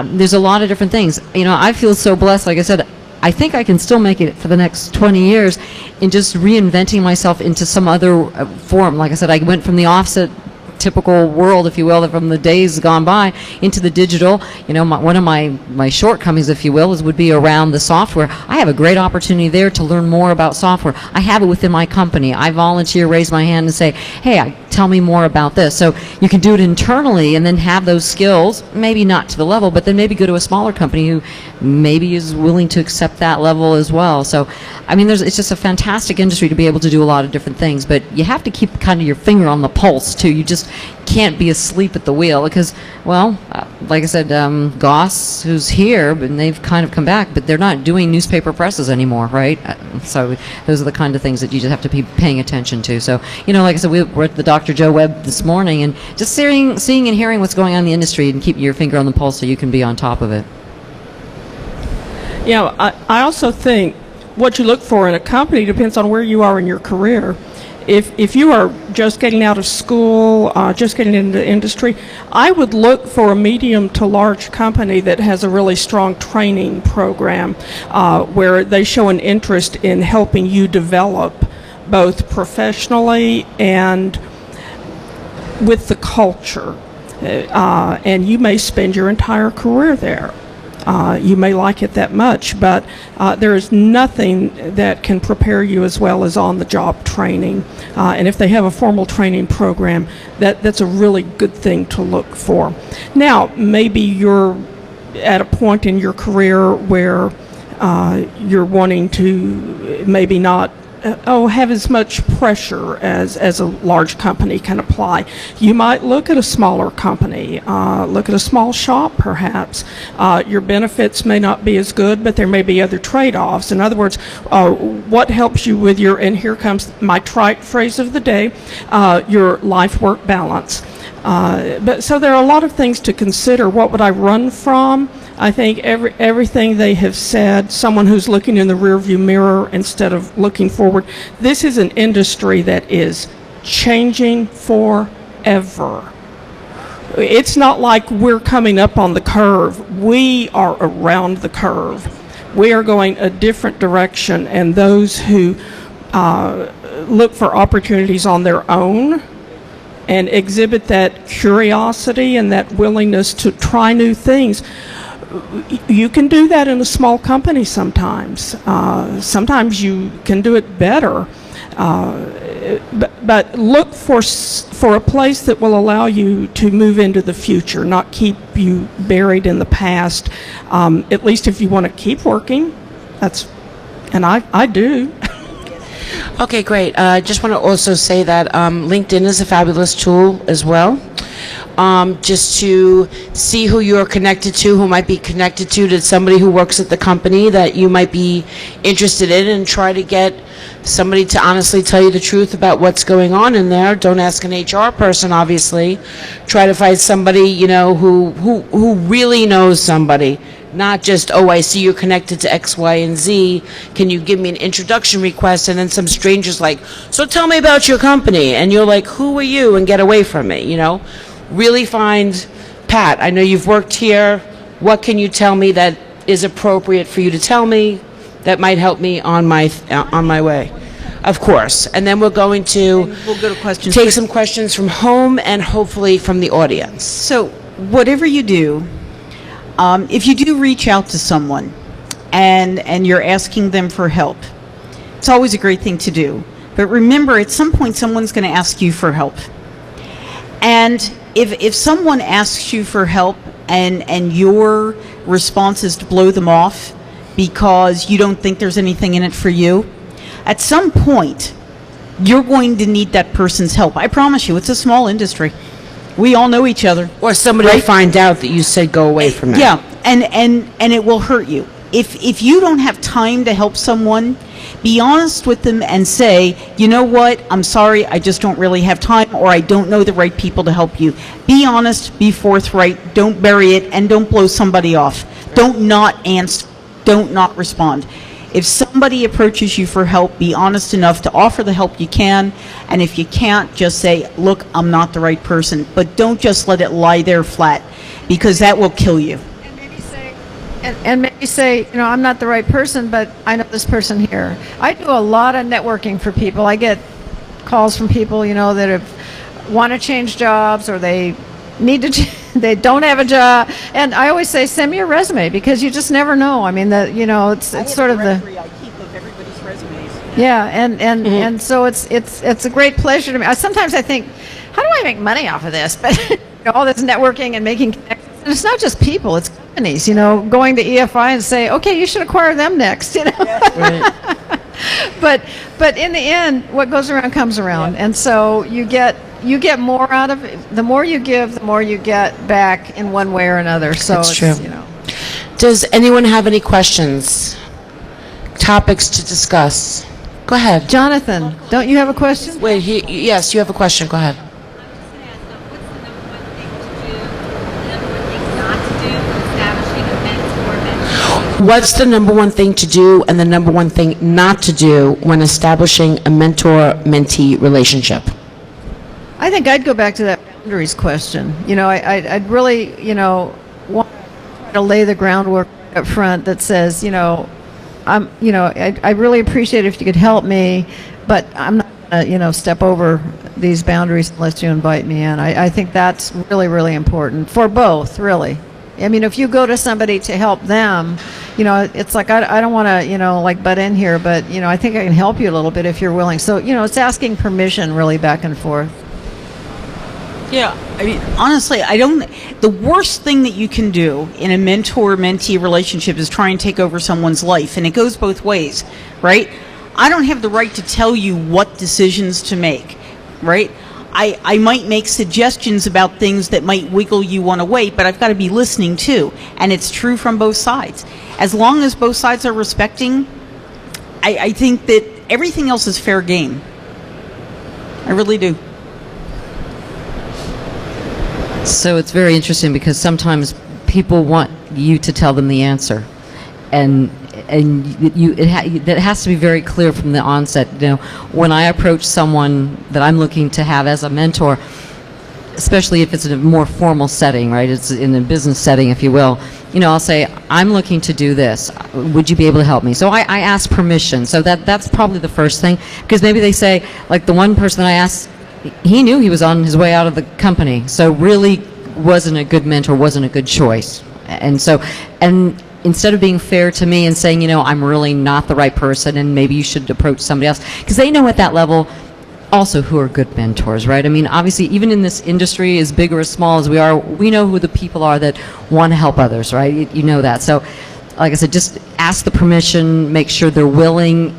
there's a lot of different things. I feel so blessed. Like I said, I think I can still make it for the next 20 years in just reinventing myself into some other form. Like I said, I went from the offset typical world, if you will, from the days gone by into the digital. One of my shortcomings, if you will, would be around the software. I have a great opportunity there to learn more about software. I have it within my company. I volunteer, raise my hand, and say, hey, tell me more about this. So you can do it internally and then have those skills, maybe not to the level, but then maybe go to a smaller company who maybe is willing to accept that level as well. So, it's just a fantastic industry to be able to do a lot of different things, but you have to keep kind of your finger on the pulse too. You just can't be asleep at the wheel because, like I said, Goss, who's here, and they've kind of come back, but they're not doing newspaper presses anymore, right? So those are the kind of things that you just have to be paying attention to. So, like I said, we're at the Dr. Joe Webb this morning, and just seeing and hearing what's going on in the industry and keeping your finger on the pulse so you can be on top of it. I also think what you look for in a company depends on where you are in your career. If you are just getting out of school, just getting into the industry, I would look for a medium to large company that has a really strong training program where they show an interest in helping you develop both professionally and with the culture. And you may spend your entire career there. You may like it that much, but there is nothing that can prepare you as well as on-the-job training. And if they have a formal training program, that's a really good thing to look for. Now, maybe you're at a point in your career where you're wanting to maybe not have as much pressure as a large company can apply. You might look at a smaller company, look at a small shop perhaps. Your benefits may not be as good, but there may be other trade-offs. In other words, what helps you with your, and here comes my trite phrase of the day, your life-work balance. So there are a lot of things to consider. What would I run from? I think everything they have said, someone who's looking in the rearview mirror instead of looking forward. This is an industry that is changing forever. It's not like we're coming up on the curve. We are around the curve. We are going a different direction, and those who look for opportunities on their own and exhibit that curiosity and that willingness to try new things, you can do that in a small company sometimes. Sometimes you can do it better. but look for a place that will allow you to move into the future, not keep you buried in the past. At least if you want to keep working, and I do. Okay, great. I just want to also say that LinkedIn is a fabulous tool as well. Just to see who you're connected to, who might be connected to somebody who works at the company that you might be interested in, and try to get somebody to honestly tell you the truth about what's going on in there. Don't ask an HR person, obviously. Try to find somebody, who really knows somebody. Not just, oh, I see you're connected to X, Y, and Z. Can you give me an introduction request? And then some stranger's like, so tell me about your company. And you're like, who are you? And get away from me, Really find, Pat, I know you've worked here. What can you tell me that is appropriate for you to tell me that might help me on my way? Of course. And then we're going to we'll go to questions. Take some questions from home and hopefully from the audience. So whatever you do, if you do reach out to someone and you're asking them for help, it's always a great thing to do. But remember, at some point, someone's going to ask you for help. And if someone asks you for help and your response is to blow them off because you don't think there's anything in it for you, at some point, you're going to need that person's help. I promise you, it's a small industry. We all know each other. Or somebody will find out that you said go away from it. Yeah, and it will hurt you. If you don't have time to help someone, be honest with them and say, you know what, I'm sorry, I just don't really have time, or I don't know the right people to help you. Be honest, be forthright, don't bury it, and don't blow somebody off. Don't not answer, don't not respond. If somebody approaches you for help, be honest enough to offer the help you can, and if you can't, just say, look, I'm not the right person. But don't just let it lie there flat, because that will kill you. And maybe say, I'm not the right person, but I know this person here. I do a lot of networking for people. I get calls from people, that want to change jobs, or they need to, they don't have a job. And I always say, send me your resume, because you just never know. I mean, it's sort of the I keep of everybody's resumes. Yeah, and so it's a great pleasure to me. Sometimes I think, how do I make money off of this? But all this networking and making connections. And it's not just people, it's companies, going to EFI and say, okay, you should acquire them next, Right. But in the end, what goes around comes around. Yeah. And so you get more out of it. The more you give, the more you get back in one way or another. So That's true. Does anyone have any questions? Topics to discuss? Go ahead. Jonathan, don't you have a question? Wait, yes, you have a question. Go ahead. What's the number one thing to do and the number one thing not to do when establishing a mentor-mentee relationship? I think I'd go back to that boundaries question. I'd really, want to lay the groundwork up front that says, I really appreciate it if you could help me, but I'm not going to, step over these boundaries unless you invite me in. I think that's really, really important for both, really. I mean, if you go to somebody to help them, it's like, I don't want to, butt in here, but, I think I can help you a little bit if you're willing. So, it's asking permission really back and forth. Yeah, I mean, honestly, the worst thing that you can do in a mentor-mentee relationship is try and take over someone's life, and it goes both ways, right? I don't have the right to tell you what decisions to make, right? I might make suggestions about things that might wiggle you one away, but I've got to be listening too. And it's true from both sides. As long as both sides are respecting, I think that everything else is fair game. I really do. So it's very interesting because sometimes people want you to tell them the answer. And that has to be very clear from the onset. When I approach someone that I'm looking to have as a mentor, especially if it's in a more formal setting, right? It's in a business setting, if you will. I'll say, I'm looking to do this. Would you be able to help me? So I ask permission. So that's probably the first thing, because maybe they say, like the one person that I asked, he knew he was on his way out of the company, so really wasn't a good mentor, wasn't a good choice. And instead of being fair to me and saying, I'm really not the right person and maybe you should approach somebody else, because they know at that level, also who are good mentors, right? I mean, obviously, even in this industry, as big or as small as we are, we know who the people are that want to help others, right? You know that. So, like I said, just ask the permission, make sure they're willing,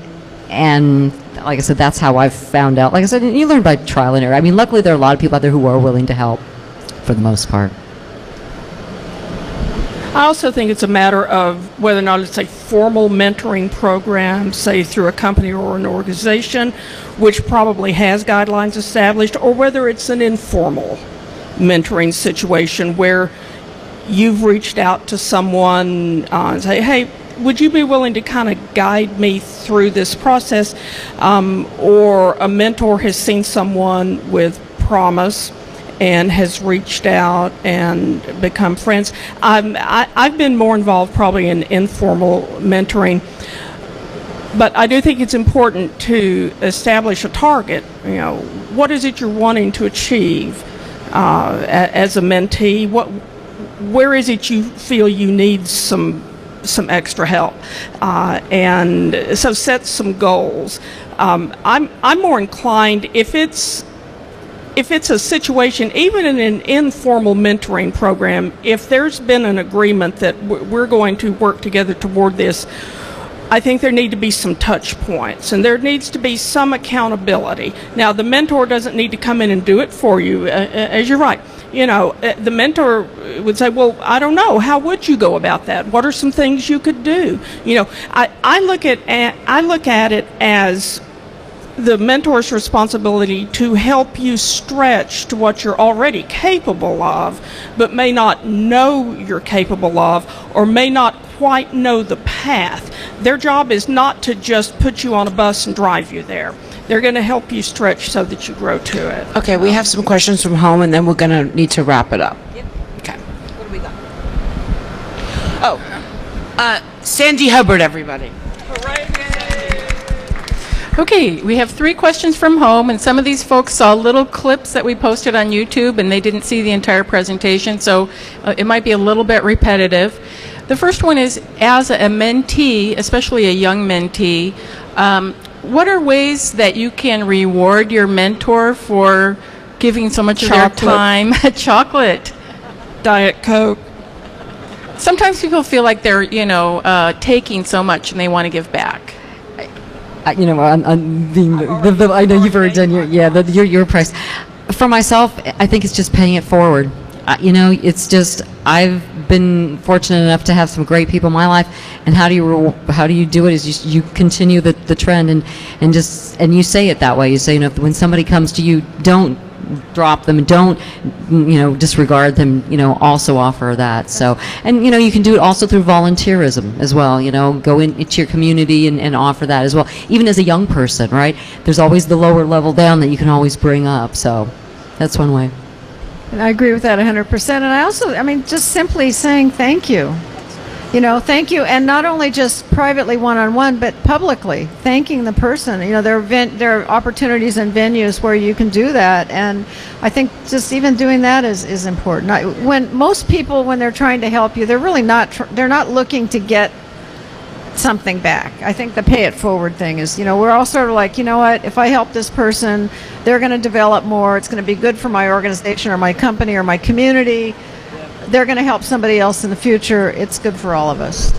and like I said, that's how I've found out. Like I said, you learn by trial and error. I mean, luckily, there are a lot of people out there who are willing to help, for the most part. I also think it's a matter of whether or not it's a formal mentoring program, say through a company or an organization, which probably has guidelines established, or whether it's an informal mentoring situation where you've reached out to someone and say, hey, would you be willing to kind of guide me through this process? Or a mentor has seen someone with promise and has reached out and become friends. I've been more involved probably in informal mentoring, but I do think it's important to establish a target. You know, what is it you're wanting to achieve as a mentee? Where is it you feel you need some extra help? And so set some goals. I'm more inclined, if it's a situation, even in an informal mentoring program, if there's been an agreement that we're going to work together toward this, I think there need to be some touch points, and there needs to be some accountability. Now, the mentor doesn't need to come in and do it for you, as you're right. You know, the mentor would say, well, I don't know, how would you go about that? What are some things you could do? You know, I look at it as the mentor's responsibility to help you stretch to what you're already capable of, but may not know you're capable of, or may not quite know the path. Their job is not to just put you on a bus and drive you there. They're going to help you stretch so that you grow to it. Okay, we have some questions from home, and then we're going to need to wrap it up. Yep. Okay. What do we got? Sandy Hubbard, everybody. Okay, we have 3 questions from home, and some of these folks saw little clips that we posted on YouTube, and they didn't see the entire presentation, so it might be a little bit repetitive. The first one is, as a mentee, especially a young mentee, what are ways that you can reward your mentor for giving so much of their time? Chocolate. Diet Coke. Sometimes people feel like they're, taking so much and they want to give back. On being I know you've already done your price. For myself, I think it's just paying it forward. It's just, I've been fortunate enough to have some great people in my life, and how do you do it is you continue the trend and you say it that way. You say, when somebody comes to you, don't drop them, don't disregard them, also offer that. So, and you can do it also through volunteerism as well. Go into your community and offer that as well. Even as a young person, right? There's always the lower level down that you can always bring up. So that's one way. And I agree with that 100%. And I also, just simply saying thank you. Thank you, and not only just privately one-on-one, but publicly, thanking the person. There are opportunities and venues where you can do that, and I think just even doing that is important. When most people, when they're trying to help you, they're really they're not looking to get something back. I think the pay it forward thing is, we're all sort of like, what, if I help this person, they're going to develop more, it's going to be good for my organization or my company or my community. They're going to help somebody else in the future. It's good for all of us.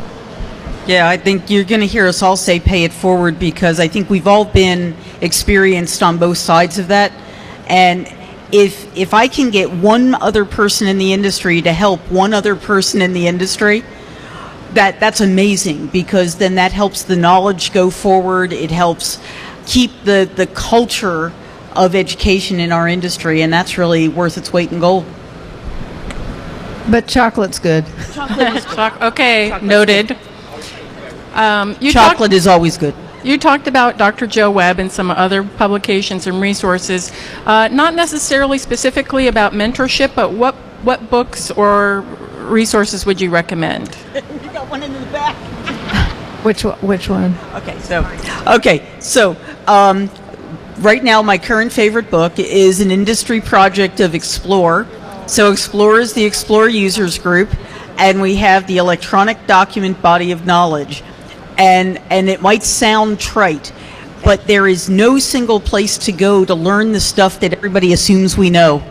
Yeah, I think you're going to hear us all say pay it forward, because I think we've all been experienced on both sides of that. And if I can get one other person in the industry to help one other person in the industry, that's amazing, because then that helps the knowledge go forward. It helps keep the culture of education in our industry, and that's really worth its weight in gold. But chocolate's good. Okay, noted. Chocolate is always good. You talked about Dr. Joe Webb and some other publications and resources, not necessarily specifically about mentorship, but what books or resources would you recommend? You got one in the back. Which one? Okay, so right now my current favorite book is an industry project of Explore. So Explore is the Explore Users Group, and we have the Electronic Document Body of Knowledge. And it might sound trite, but there is no single place to go to learn the stuff that everybody assumes we know,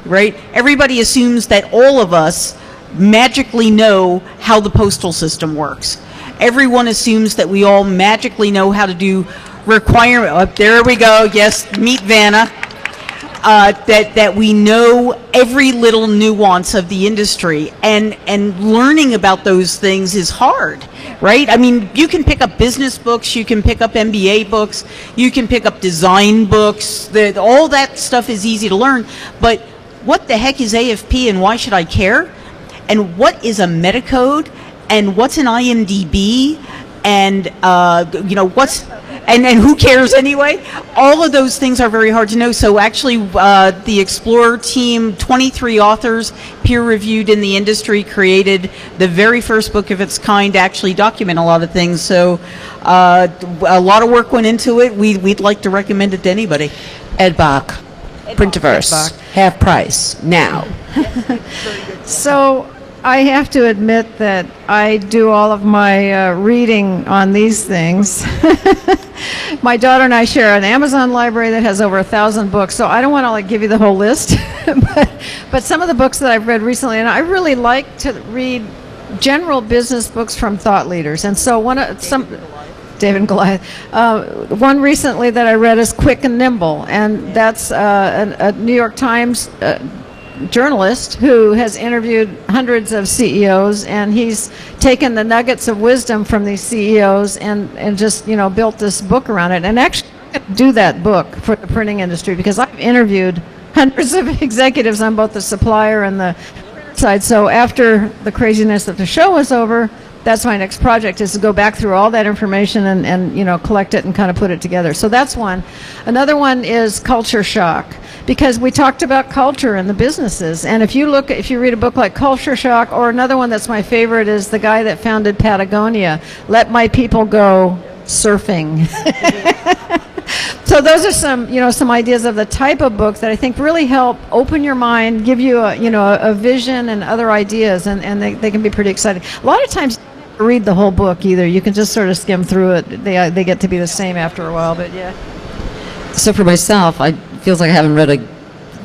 right? Everybody assumes that all of us magically know how the postal system works. Everyone assumes that we all magically know how to do requirement. Oh, there we go. Yes, meet Vanna. That we know every little nuance of the industry, and learning about those things is hard, right? I mean, you can pick up business books, you can pick up MBA books, you can pick up design books. All that stuff is easy to learn, but what the heck is AFP and why should I care? And what is a metacode? And what's an IMDb? And what's and who cares anyway? All of those things are very hard to know. So actually, the Explorer team, 23 authors, peer-reviewed in the industry, created the very first book of its kind to actually document a lot of things. So a lot of work went into it. We'd like to recommend it to anybody. Ed Bach, Printiverse, half price, now. So I have to admit that I do all of my reading on these things. My daughter and I share an Amazon library that has over 1,000 books, so I don't want to give you the whole list, but some of the books that I've read recently, and I really like to read general business books from thought leaders. And so David and Goliath. One recently that I read is Quick and Nimble, and that's a New York Times journalist who has interviewed hundreds of CEOs, and he's taken the nuggets of wisdom from these CEOs and just built this book around it. And actually I'm gonna do that book for the printing industry because I've interviewed hundreds of executives on both the supplier and the side. So after the craziness of the show is over, that's my next project, is to go back through all that information and collect it and kind of put it together. So that's one. Another one is Culture Shock, because we talked about culture in the businesses. And if you read a book like Culture Shock, or another one that's my favorite is the guy that founded Patagonia, Let My People Go Surfing. So those are some ideas of the type of book that I think really help open your mind, give you a vision and other ideas, and they can be pretty exciting. A lot of times, read the whole book either. You can just sort of skim through it. They get to be the same after a while, but yeah. So for myself, it feels like I haven't read a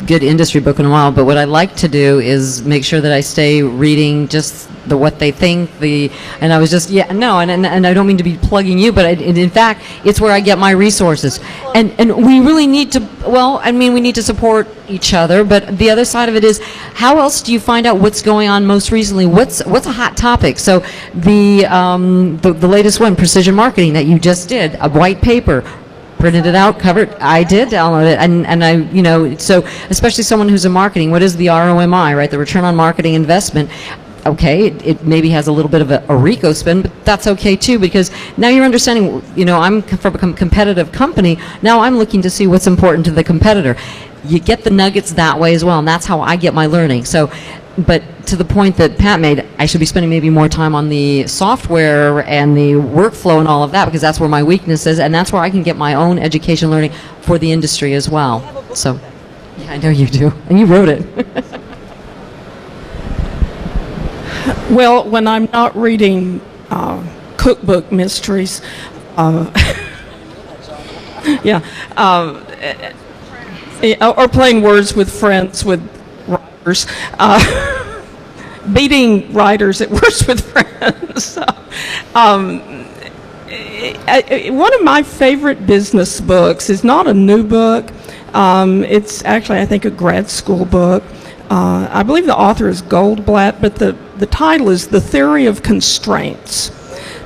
good industry book in a while, but what I like to do is make sure that I stay reading just what they think, and I was just, and I don't mean to be plugging you, but in fact, it's where I get my resources. And we really need to, we need to support each other, but the other side of it is, how else do you find out what's going on most recently? What's a hot topic? So the latest one, precision marketing, that you just did, a white paper, printed it out, covered. I did download it, and I, so especially someone who's in marketing, what is the ROMI, right? The return on marketing investment. Okay, it maybe has a little bit of a RICO spin, but that's okay too, because now you're understanding, I'm from a competitive company, now I'm looking to see what's important to the competitor. You get the nuggets that way as well, and that's how I get my learning. So, but to the point that Pat made, I should be spending maybe more time on the software and the workflow and all of that, because that's where my weakness is, and that's where I can get my own education learning for the industry as well. So, yeah, I know you do, and you wrote it. Well, when I'm not reading cookbook mysteries, or playing words with friends with writers, beating writers at Words with Friends. One of my favorite business books is not a new book. It's actually, I think, a grad school book. I believe the author is Goldblatt, but the title is The Theory of Constraints.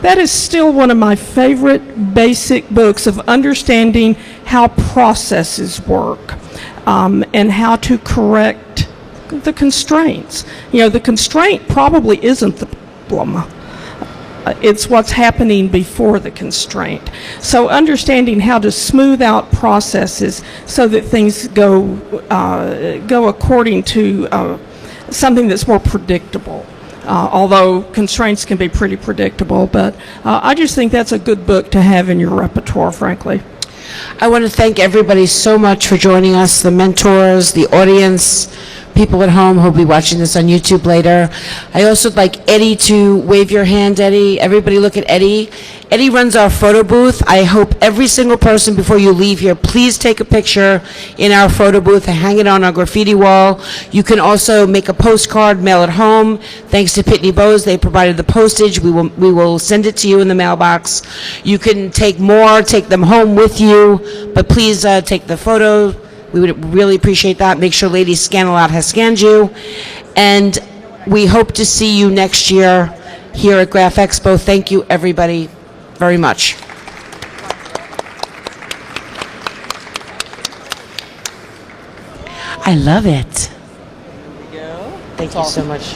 That is still one of my favorite basic books of understanding how processes work, and how to correct the constraints. The constraint probably isn't the problem. It's what's happening before the constraint. So understanding how to smooth out processes so that things go according to something that's more predictable. Although constraints can be pretty predictable, but I just think that's a good book to have in your repertoire, frankly. I want to thank everybody so much for joining us, the mentors, the audience, people at home who'll be watching this on YouTube later. I also would like Eddie to wave your hand, Eddie. Everybody look at Eddie. Eddie runs our photo booth. I hope every single person before you leave here, please take a picture in our photo booth and hang it on our graffiti wall. You can also make a postcard, mail it home. Thanks to Pitney Bowes, they provided the postage. We will send it to you in the mailbox. You can take more, take them home with you, but please take the photo. We would really appreciate that. Make sure Lady Scan-A-Lot has scanned you. And we hope to see you next year here at Graph Expo. Thank you, everybody, very much. I love it. Thank you so much.